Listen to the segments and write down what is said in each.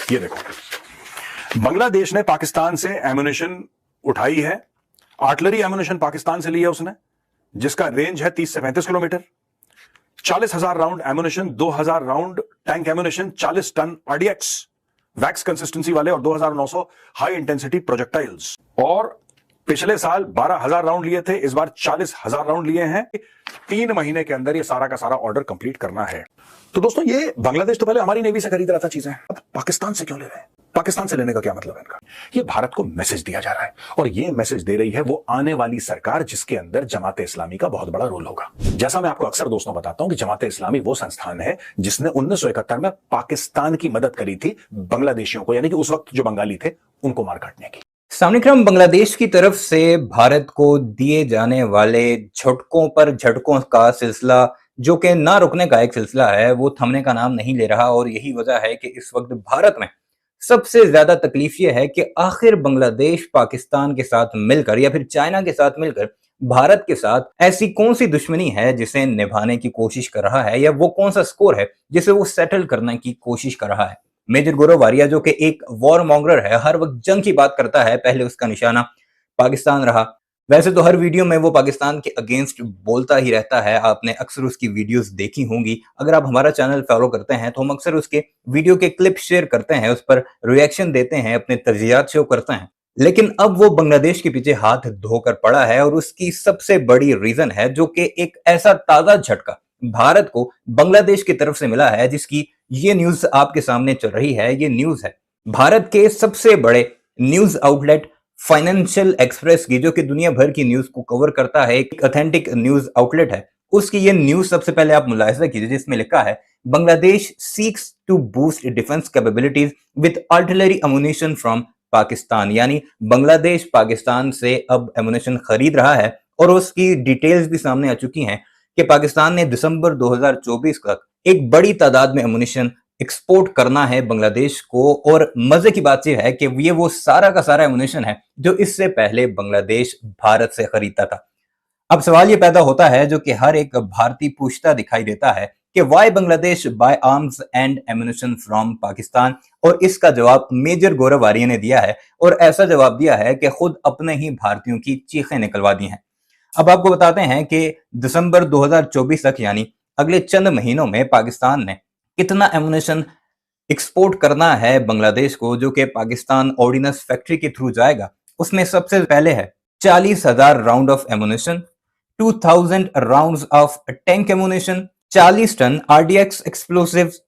ये देखो, बांग्लादेश ने पाकिस्तान से एम्युनिशन उठाई है। आर्टिलरी एम्युनिशन पाकिस्तान से लिया उसने, जिसका रेंज है 30 से 35 kilometre. 40,000 round ammunition, 2,000 round tank ammunition, 40 ton RDX wax consistency वाले और 2,900 हाई इंटेंसिटी प्रोजेक्टाइल्स। और पिछले साल 12,000 राउंड लिए थे, इस बार 40,000 राउंड लिए हैं। 3 महीने के अंदर ये सारा का सारा ऑर्डर कंप्लीट करना है। तो दोस्तों, ये बांग्लादेश तो पहले हमारी नेवी से खरीद रहा था चीजें, अब पाकिस्तान से क्यों ले रहे हैं? पाकिस्तान से लेने का क्या मतलब है इनका? ये भारत को मैसेज दिया जा रहा है, और ये मैसेज दे रही है वो आने वाली सरकार जिसके अंदर जमाते इस्लामी का बहुत बड़ा रोल होगा। जैसा मैं आपको अक्सर दोस्तों बताता हूं कि जमाते इस्लामी वो संस्थान है जिसने 1971 में पाकिस्तान की मदद करी थी बांग्लादेशियों को, यानी कि उस वक्त जो बंगाली थे उनको मार काटने की। सामने क्रम बांग्लादेश की तरफ से भारत को दिए जाने वाले झटकों पर झटकों का सिलसिला, जो कि ना रुकने का एक सिलसिला है, वो थमने का नाम नहीं ले रहा। और यही वजह है कि इस वक्त भारत में सबसे ज्यादा तकलीफ ये है कि आखिर बांग्लादेश पाकिस्तान के साथ मिलकर या फिर चाइना के साथ मिलकर भारत के साथ ऐसी कौन सी दुश्मनी है जिसे निभाने की कोशिश कर रहा है, या वो कौन सा स्कोर है जिसे वो सेटल करने की कोशिश कर रहा है। मेजर गौरव वारिया, जो कि एक वॉर मॉन्गर है, हर वक्त जंग की बात करता है, पहले उसका निशाना पाकिस्तान रहा। वैसे तो हर वीडियो में वो पाकिस्तान के अगेंस्ट बोलता ही रहता है, आपने अक्सर उसकी वीडियोस देखी होंगी। अगर आप हमारा चैनल फॉलो करते हैं तो हम अक्सर उसके वीडियो के क्लिप शेयर करते हैं, उस पर रिएक्शन देते हैं, अपने तजज़ियात शो करते हैं। लेकिन अब वो बांग्लादेश के पीछे हाथ धोकर पड़ा है, और उसकी सबसे बड़ी रीजन है जो कि एक ऐसा ताजा झटका भारत को बांग्लादेश की तरफ से मिला है, जिसकी ये न्यूज आपके सामने चल रही है। ये न्यूज है भारत के सबसे बड़े न्यूज आउटलेट फाइनेंशियल एक्सप्रेस की, जो कि दुनिया भर की न्यूज को कवर करता है, एक ऑथेंटिक न्यूज आउटलेट है। उसकी ये न्यूज सबसे पहले आप मुलाहिजा कीजिए, जिसमें लिखा है Bangladesh seeks to boost defence capabilities with artillery ammunition from Pakistan. यानी बांग्लादेश पाकिस्तान से अब एम्युनिशन खरीद रहा है, और उसकी डिटेल्स भी सामने आ चुकी हैं कि पाकिस्तान ने दिसंबर 2024 तक एक बड़ी तादाद में एम्युनिशन एक्सपोर्ट करना है बांग्लादेश को। और मजे की बात यह है कि ये वो सारा का सारा एम्युनिशन है जो इससे पहले बांग्लादेश भारत से खरीदता था। अब सवाल ये पैदा होता है, जो कि हर एक भारतीय पूछता दिखाई देता है, कि why Bangladesh buy arms and ammunition from Pakistan. और इसका जवाब मेजर गौरव वारिया ने दिया है, और ऐसा जवाब दिया है कि खुद अपने ही भारतीयों की चीखें निकलवा दी हैं। अब आपको बताते हैं कि दिसंबर 2024 तक, यानी अगले चंद महीनों में, पाकिस्तान ने कितना एम्युनिशन एक्सपोर्ट करना है बांग्लादेश को, जो कि पाकिस्तान ऑर्डिनेंस फैक्ट्री के थ्रू जाएगा। उसमें सबसे पहले है 40,000 round of ammunition, 2,000 rounds of tank ammunition, 40 ton RDX explosives,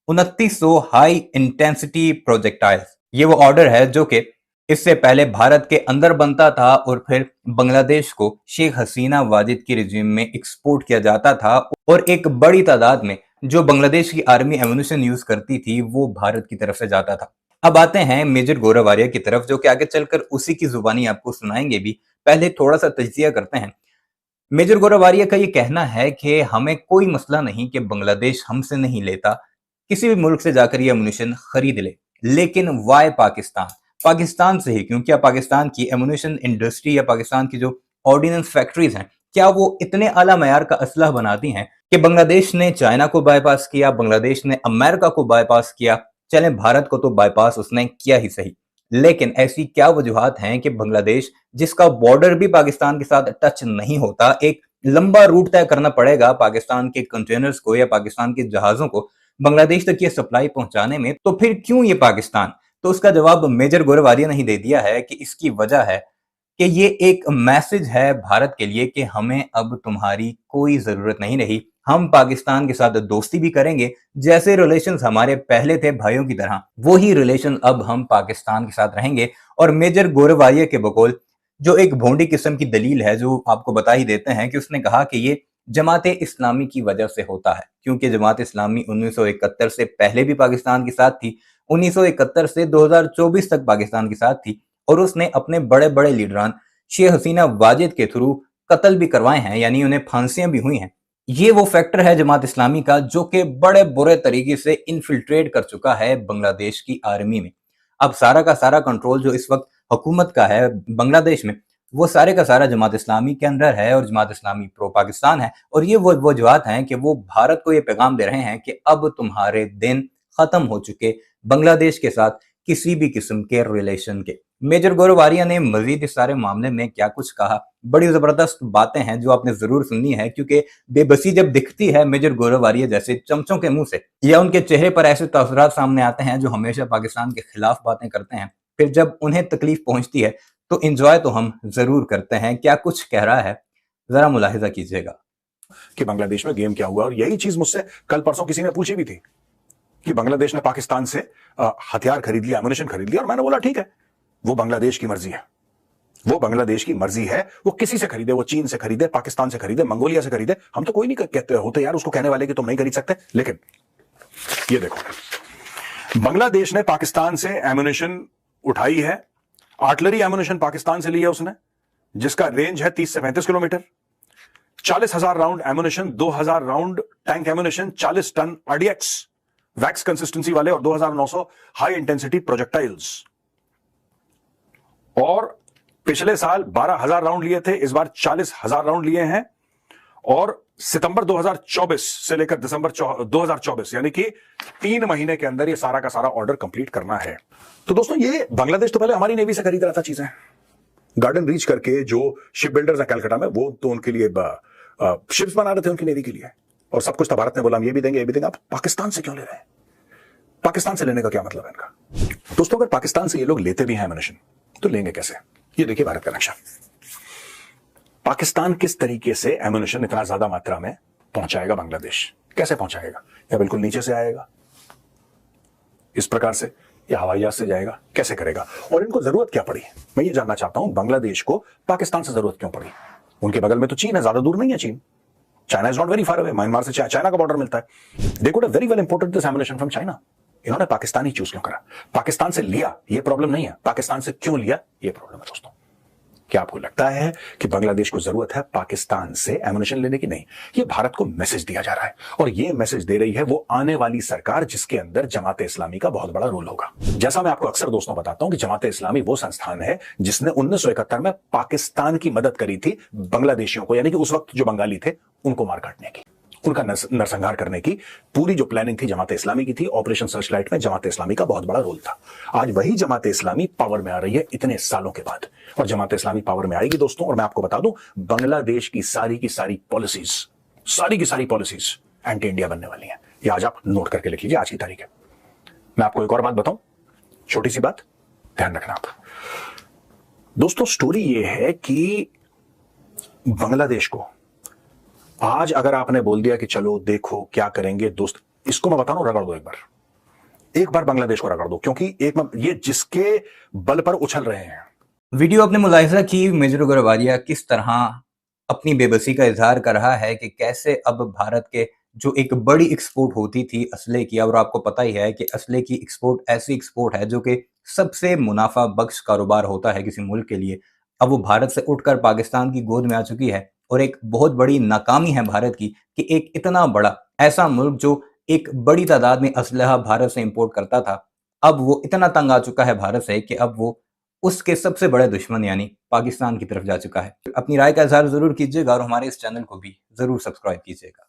2,900 high intensity projectiles. ये वो ऑर्डर है जो कि इससे पहले भारत के अंदर बनता था, और फिर बांग्लादेश को शेख हसीना वाजिद की रिजीम में एक्सपोर्ट किया जाता था। और एक बड़ी तादाद में जो बांग्लादेश की आर्मी एम्युनिशन यूज करती थी, वो भारत की तरफ से जाता था। अब आते हैं मेजर गौरव वारिया की तरफ, जो कि आगे चलकर उसी की जुबानी आपको सुनाएंगे भी। पहले थोड़ा सा तज्जिया करते हैं। मेजर गौरव वारिया का ये कहना है कि हमें कोई मसला नहीं कि बांग्लादेश हमसे नहीं लेता, किसी भी मुल्क से जाकर ये एम्युनिशन खरीद ले, लेकिन वाई पाकिस्तान? पाकिस्तान से ही क्यों? क्या पाकिस्तान की एम्युनिशन इंडस्ट्री या पाकिस्तान की जो ऑर्डिनेंस फैक्ट्रीज हैं, क्या वो इतने आला मयार का असलह बनाती हैं कि बांग्लादेश ने चाइना को बाईपास किया, बांग्लादेश ने अमेरिका को बाईपास किया? चले, भारत को तो बाईपास उसने किया ही सही, लेकिन ऐसी क्या वजूहात हैं कि बांग्लादेश, जिसका बॉर्डर भी पाकिस्तान के साथ टच नहीं होता, एक लंबा रूट तय करना पड़ेगा पाकिस्तान के कंटेनर्स को या पाकिस्तान के जहाजों को बांग्लादेश तक ये सप्लाई पहुंचाने में, तो फिर क्यों ये पाकिस्तान? तो उसका जवाब मेजर गौरव वारिया ने ही दे दिया है कि इसकी वजह है कि ये एक मैसेज है भारत के लिए कि हमें अब तुम्हारी कोई जरूरत नहीं रही, हम पाकिस्तान के साथ दोस्ती भी करेंगे, जैसे रिलेशंस हमारे पहले थे भाइयों की तरह, वो ही रिलेशन अब हम पाकिस्तान के साथ रहेंगे। और मेजर गौरव वारिया के बकौल जो एक भोंडी किस्म की दलील है, जो आपको बता ही देते हैं, कि उसने कहा कि ये जमात इस्लामी की वजह से होता है, क्योंकि जमात इस्लामी 1971 से पहले भी पाकिस्तान के साथ थी, 1971 से 2024 तक पाकिस्तान के साथ थी, और उसने अपने बड़े बड़े लीडरान शेख हसीना वाजिद के थ्रू कत्ल भी करवाए हैं, यानी उन्हें फांसियां भी हुई हैं। ये वो फैक्टर है जमात इस्लामी का, जो कि बड़े बुरे तरीके से इन्फिल्ट्रेट कर चुका है बांग्लादेश की आर्मी में। अब सारा का सारा कंट्रोल जो इस वक्त हुकूमत का है बांग्लादेश में, वो सारे का सारा जमात इस्लामी के अंदर है, और जमात इस्लामी प्रो पाकिस्तान है। और ये वो वजूहात हैं कि वो भारत को ये पैगाम दे रहे हैं कि अब तुम्हारे दिन खत्म हो चुके, बांग्लादेश के साथ किसी भी किस्म के रिलेशन के। मेजर गौरव आर्या ने मजीद इस सारे मामले में क्या कुछ कहा, बड़ी जबरदस्त बातें हैं जो आपने जरूर सुननी है, क्योंकि बेबसी जब दिखती है मेजर गौरव आर्या जैसे चमचों के मुंह से, या उनके चेहरे पर ऐसे तासुरात सामने आते हैं जो हमेशा पाकिस्तान के खिलाफ बातें करते हैं, फिर जब उन्हें तकलीफ पहुंचती है तो इंजॉय तो हम जरूर करते हैं। क्या कुछ कह रहा है, जरा मुलाहिजा कीजिएगा कि बांग्लादेश में गेम क्या हुआ। और यही चीज मुझसे कल परसों किसी ने पूछी भी थी कि बांग्लादेश ने पाकिस्तान से हथियार खरीद लिया, एमुनेशन खरीद लिया, और मैंने बोला ठीक है, वो बांग्लादेश की मर्जी है, वो बांग्लादेश की मर्जी है, वो किसी से खरीदे, वो चीन से खरीदे, पाकिस्तान से खरीदे, मंगोलिया से खरीदे, हम तो कोई नहीं कहते होते यार उसको कहने वाले कि तुम नहीं खरीद सकते। लेकिन ये देखो, बांग्लादेश ने पाकिस्तान से एमुनेशन उठाई है, आर्टिलरी एमुनेशन पाकिस्तान से ली है उसने, जिसका रेंज है 30 से 35 kilometre, 40,000 round ammunition, 2,000 round tank ammunition, 40 ton RDX wax consistency वाले और 2,900 हाई इंटेंसिटी प्रोजेक्टाइल्स। और पिछले साल 12,000 राउंड लिए थे, इस बार 40,000 राउंड लिए हैं, और सितंबर 2024 से लेकर दिसंबर 2024 यानी कि 3 महीने के अंदर ये सारा का सारा ऑर्डर कंप्लीट करना है। तो दोस्तों, ये बांग्लादेश तो पहले हमारी नेवी से खरीद रहा था चीजें, गार्डन रीच करके जो शिप बिल्डर्स हैं कलकत्ता में, वो तो उनके लिए शिप्स बना रहे थे उनकी नेवी के लिए, और सब कुछ था। भारत ने बोला हम ये भी देंगे, ये भी देंगे। आप पाकिस्तान से क्यों ले रहे हैं? पाकिस्तान से लेने का क्या मतलब है इनका? दोस्तों, अगर पाकिस्तान से ये लोग लेते भी हैं एमुनेशन, तो लेंगे कैसे? ये देखिए भारत का नक्शा। पाकिस्तान किस तरीके से एमुनेशन इतना ज्यादा मात्रा में पहुंचाएगा बांग्लादेश, कैसे पहुंचाएगा? या बिल्कुल नीचे से आएगा इस प्रकार से, या हवाई जहाज से जाएगा, कैसे करेगा? और इनको जरूरत क्या पड़ी? मैं ये जानना चाहता हूं, बांग्लादेश को पाकिस्तान से जरूरत क्यों पड़ी? उनके बगल में तो चीन है, ज्यादा दूर नहीं है चीन। China is not very far away, Myanmar से चाइना का बॉर्डर मिलता है। They could have very well imported this ammunition from China. इन्होंने पाकिस्तान ही चूज क्यों करा? पाकिस्तान से लिया ये प्रॉब्लम नहीं है, पाकिस्तान से क्यों लिया ये प्रॉब्लम है। दोस्तों, क्या आपको लगता है कि बांग्लादेश को जरूरत है पाकिस्तान से एमुनेशन लेने की? नहीं, ये भारत को मैसेज दिया जा रहा है, और ये मैसेज दे रही है वो आने वाली सरकार जिसके अंदर जमाते इस्लामी का बहुत बड़ा रोल होगा। जैसा मैं आपको अक्सर दोस्तों बताता हूं कि जमाते इस्लामी वो संस्थान है जिसने 1971 में पाकिस्तान की मदद करी थी बांग्लादेशियों को, यानी कि उस वक्त जो बंगाली थे उनको मार काटने की, उनका नरसंहार करने की पूरी जो प्लानिंग थी जमाते इस्लामी की थी। ऑपरेशन सर्चलाइट में जमाते इस्लामी का बहुत बड़ा रोल था। आज वही जमाते इस्लामी पावर में आ रही है इतने सालों के बाद, और जमाते इस्लामी पावर में आएगी दोस्तों, और मैं आपको बता दूं, बांग्लादेश की सारी पॉलिसीज एंटी इंडिया बनने वाली हैं। ये आज आप नोट करके लिख लीजिए, आज की तारीख है। मैं आपको एक और बात बताऊं, छोटी सी बात, ध्यान रखना आप दोस्तों। स्टोरी ये है कि बांग्लादेश को आज अगर आपने बोल दिया कि चलो देखो क्या करेंगे, दोस्त इसको मैं बता रहा हूं, रगड़ दो एक बार बांग्लादेश को रगड़ दो, क्योंकि ये जिसके बल पर उछल रहे हैं। वीडियो आपने मुलाहिजा की मेजर गौरव आर्या किस तरह अपनी बेबसी का इजहार कर रहा है कि कैसे अब भारत के जो एक बड़ी एक्सपोर्ट होती थी असले की, और आपको पता ही है कि असले की एक्सपोर्ट ऐसी एक्सपोर्ट है जो कि सबसे मुनाफा बख्श कारोबार होता है किसी मुल्क के लिए, अब वो भारत से उठकर पाकिस्तान की गोद में आ चुकी है। और एक बहुत बड़ी नाकामी है भारत की कि एक इतना बड़ा ऐसा मुल्क जो एक बड़ी तादाद में असलहा भारत से इंपोर्ट करता था, अब वो इतना तंग आ चुका है भारत से कि अब वो उसके सबसे बड़े दुश्मन यानी पाकिस्तान की तरफ जा चुका है। अपनी राय का इजहार जरूर कीजिएगा और हमारे इस चैनल को भी जरूर सब्सक्राइब कीजिएगा।